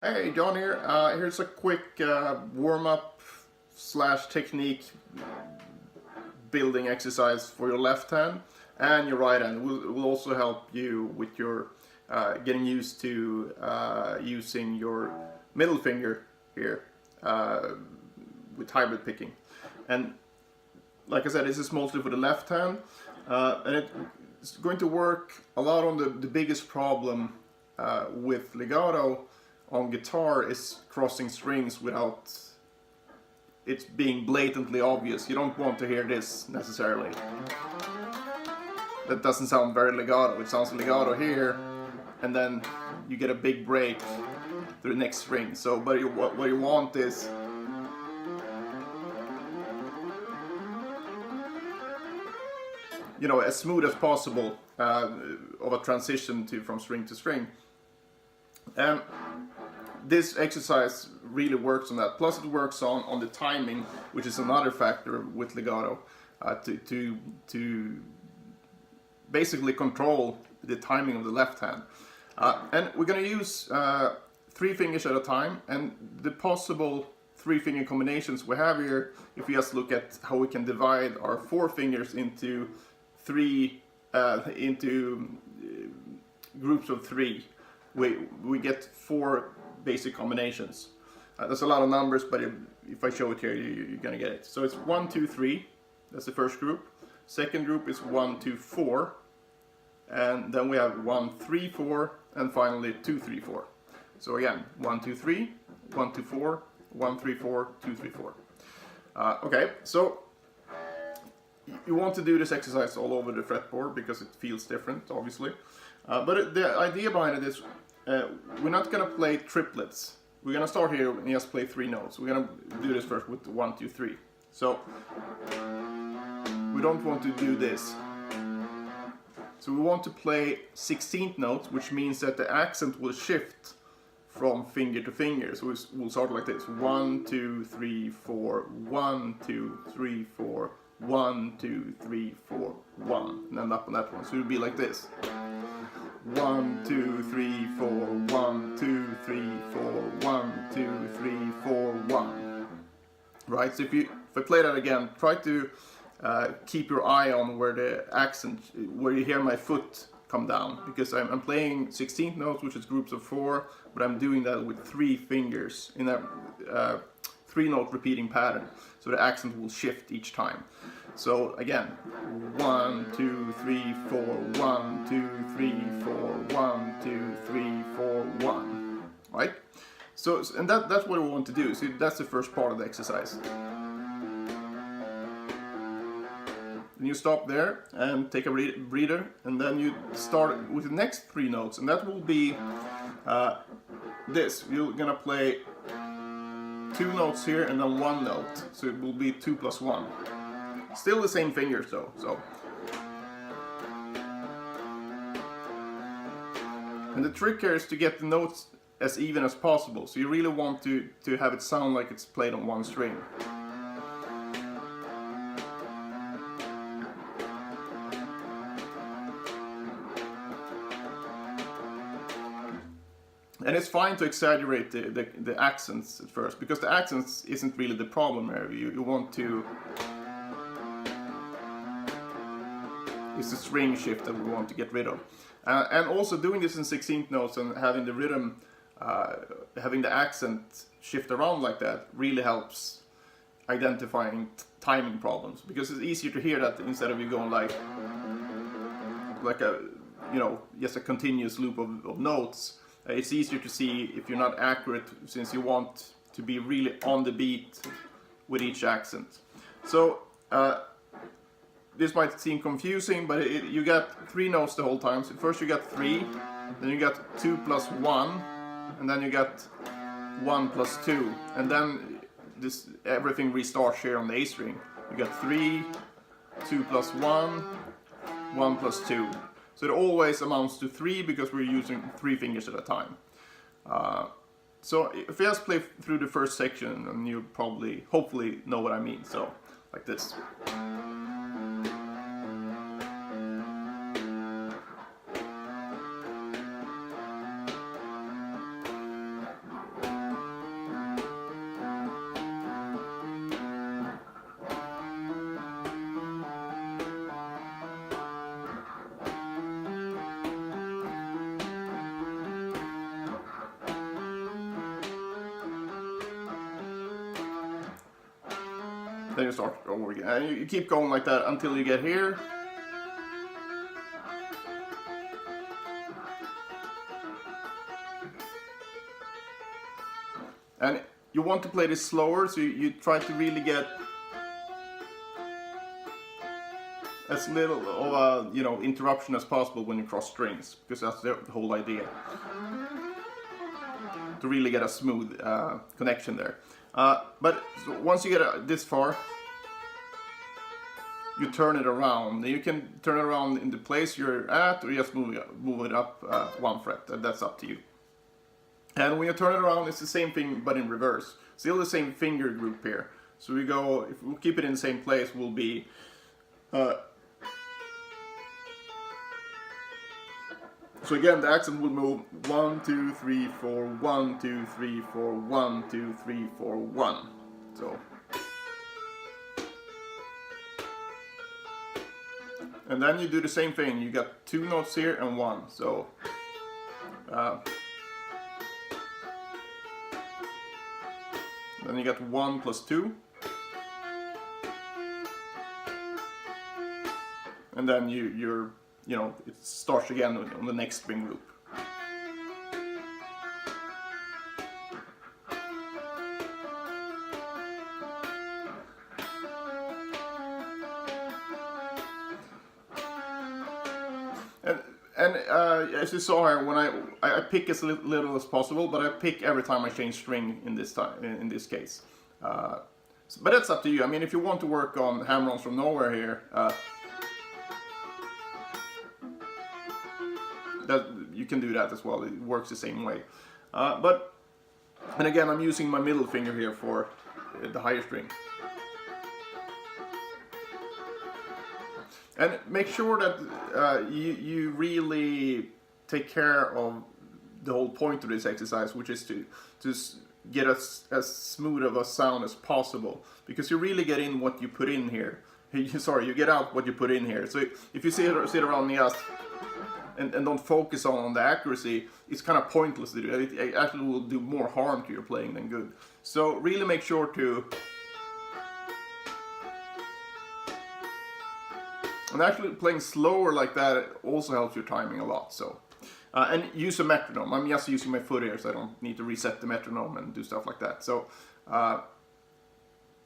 Hey, John here. Here's a quick warm-up slash technique building exercise for your left hand and your right hand. Will also help you with your getting used to using your middle finger here with hybrid picking. And like I said, this is mostly for the left hand, and it's going to work a lot on the biggest problem with legato on guitar is crossing strings without it being blatantly obvious. You don't want to hear this necessarily. That doesn't sound very legato. It sounds legato here, and then you get a big break to the next string. So, but what you want is as smooth as possible of a transition from string to string. And this exercise really works on that. Plus it works on the timing, which is another factor with legato, to basically control the timing of the left hand. And we're going to use 3 fingers at a time, and the possible 3-finger combinations we have here, if we just look at how we can divide our 4 fingers into groups of 3, we get 4 basic combinations. That's a lot of numbers, but if I show it here, you're gonna get it. So it's 1, 2, 3. That's the first group. Second group is 1, 2, 4, and then we have 1, 3, 4, and finally 2, 3, 4. So again, 1, 2, 3, 1, 2, 4, 1, 3, 4, 2, 3, 4. Okay, so you want to do this exercise all over the fretboard because it feels different, obviously. But the idea behind it is we're not going to play triplets. We're going to start here and just play 3 notes. We're going to do this first with 1, 2, 3. So we don't want to do this. So we want to play 16th notes, which means that the accent will shift from finger to finger. So we'll start like this: 1, 2, 3, 4, 1, 2, 3, 4, 1, 2, 3, 4, 1, and then up on that one. So it'll be like this: 1, 2, 3, 4, 1, 2, 3, 4, 1, 2, 3, 4, 1. Right. So if I play that again, try to keep your eye on where the accent, where you hear my foot come down, because I'm playing 16th notes, which is groups of 4, but I'm doing that with 3 fingers in a 3-note repeating pattern. So the accent will shift each time. So again, 1, 2, 3, 4, 1, 2, 3, 4, 1, 2, 3, 4, 1. Right? So, and that's what we want to do. So that's the first part of the exercise. Then you stop there and take a breather, and then you start with the next 3 notes, and that will be this. You're gonna play 2 notes here and then 1 note, so it will be 2 plus 1. Still the same fingers though. So, and the trick here is to get the notes as even as possible. So you really want to have it sound like it's played on 1 string. And it's fine to exaggerate the accents at first, because the accents isn't really the problem here. You want to... It's the string shift that we want to get rid of. And also doing this in 16th notes and having the rhythm, having the accent shift around like that really helps identifying timing problems. Because it's easier to hear that instead of you going like a, just a continuous loop of notes. It's easier to see if you're not accurate, since you want to be really on the beat with each accent. So this might seem confusing, but you got 3 notes the whole time. So first you got 3, then you got 2 plus 1, and then you got 1 plus 2, and then everything restarts here on the A string. You got 3, 2 plus 1, 1 plus 2. So it always amounts to 3 because we're using 3 fingers at a time. So if I just play through the first section, and you hopefully know what I mean. So like this. Then you start over again. And you keep going like that until you get here. And you want to play this slower, so you try to really get as little of a, you know, interruption as possible when you cross strings, because that's the whole idea. To really get a smooth connection there. But once you get this far, you turn it around. You can turn it around in the place you're at, or just move it up 1 fret. That's up to you. And when you turn it around, it's the same thing but in reverse. Still the same finger group here. So we go, if we keep it in the same place, will be so again, the accent will move 1, 2, 3, 4, 1, 2, 3, 4, 1, 2, 3, 4, 1. So, and then you do the same thing. You got 2 notes here and 1. So, then you got 1 plus 2, and then you're, you know, it starts again on the next string group. And as you saw here, when I pick as little as possible, but I pick every time I change string in this case. But that's up to you. I mean, if you want to work on hammer-ons from nowhere here, that you can do that as well. It works the same way. And again, I'm using my middle finger here for the higher string. And make sure that you really take care of the whole point of this exercise, which is to get as smooth of a sound as possible, because you really get in what you put in here. Sorry, you get out what you put in here. So if you sit around just and don't focus on the accuracy, it's kind of pointless to do it. It actually will do more harm to your playing than good. So really make sure to... And actually playing slower like that also helps your timing a lot. So, and use a metronome. I'm just using my foot here, so I don't need to reset the metronome and do stuff like that. So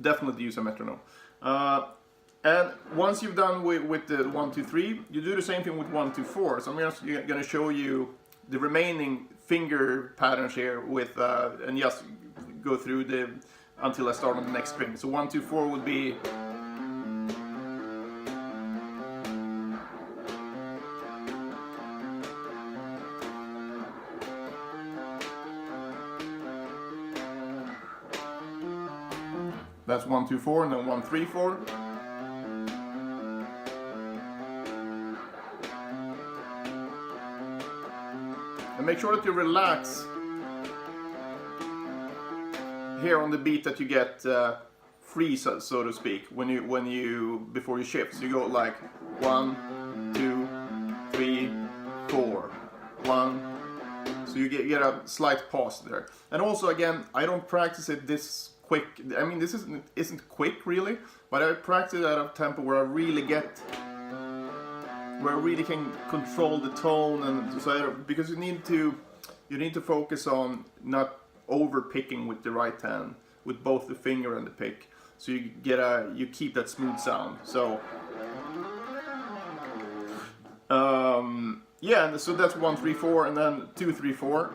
definitely use a metronome. And once you've done with the 1, 2, 3, you do the same thing with 1, 2, 4. So I'm just going to show you the remaining finger patterns here with, and just go through the until I start on the next string. So 1, 2, 4 would be. That's 1, 2, 4, and then 1, 3, 4. And make sure that you relax here on the beat that you get free, so to speak, when you before you shift. So you go like 1, 2, 3, 4, 1. So you get a slight pause there. And also, again, I don't practice it this quick. I mean, this isn't quick really, but I practice it at a tempo where I really can control the tone, and so because you need to focus on not over picking with the right hand, with both the finger and the pick, so you keep that smooth sound. So yeah, and so that's 1, 3, 4, and then 2, 3, 4.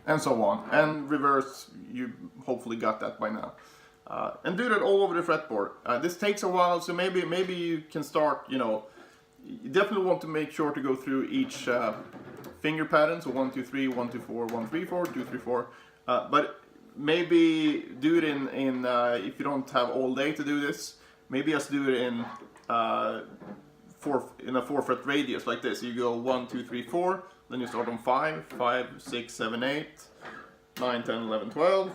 And so on, and reverse. You hopefully got that by now, and do that all over the fretboard. This takes a while, so maybe you can start. You know, you definitely want to make sure to go through each finger pattern. So 1, 2, 3, 1, 2, 4, 1, 3, 4, 2, 3, 4. But maybe do it in if you don't have all day to do this. Maybe just do it in a 4 fret radius like this. You go 1, 2, 3, 4. Then you start on 5, 5, 6, 7, 8, 9, 10, 11, 12,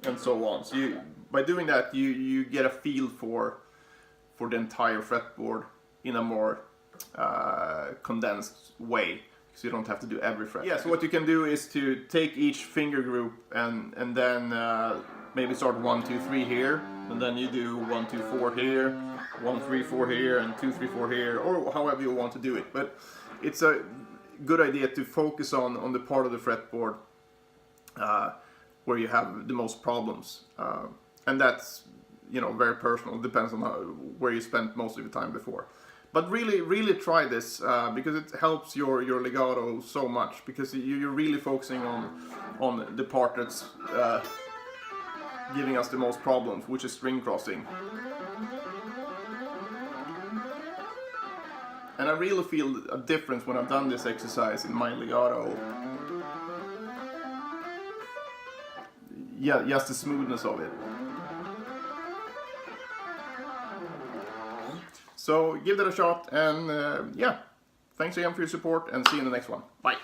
and so on. So by doing that, you get a feel for the entire fretboard in a more condensed way, so you don't have to do every fret. Yeah, so what you can do is to take each finger group and then maybe start 1, 2, 3 here, and then you do 1, 2, 4 here, 1, 3, 4 here, and 2, 3, 4 here, or however you want to do it. But it's a good idea to focus on the part of the fretboard where you have the most problems, and that's, you know, very personal. It depends on where you spent most of your time before. But really try this because it helps your legato so much, because you're really focusing on the part that's giving us the most problems, which is string crossing. And I really feel a difference when I've done this exercise in my legato. Yeah, just the smoothness of it. So give that a shot, and yeah, thanks again for your support, and see you in the next one. Bye!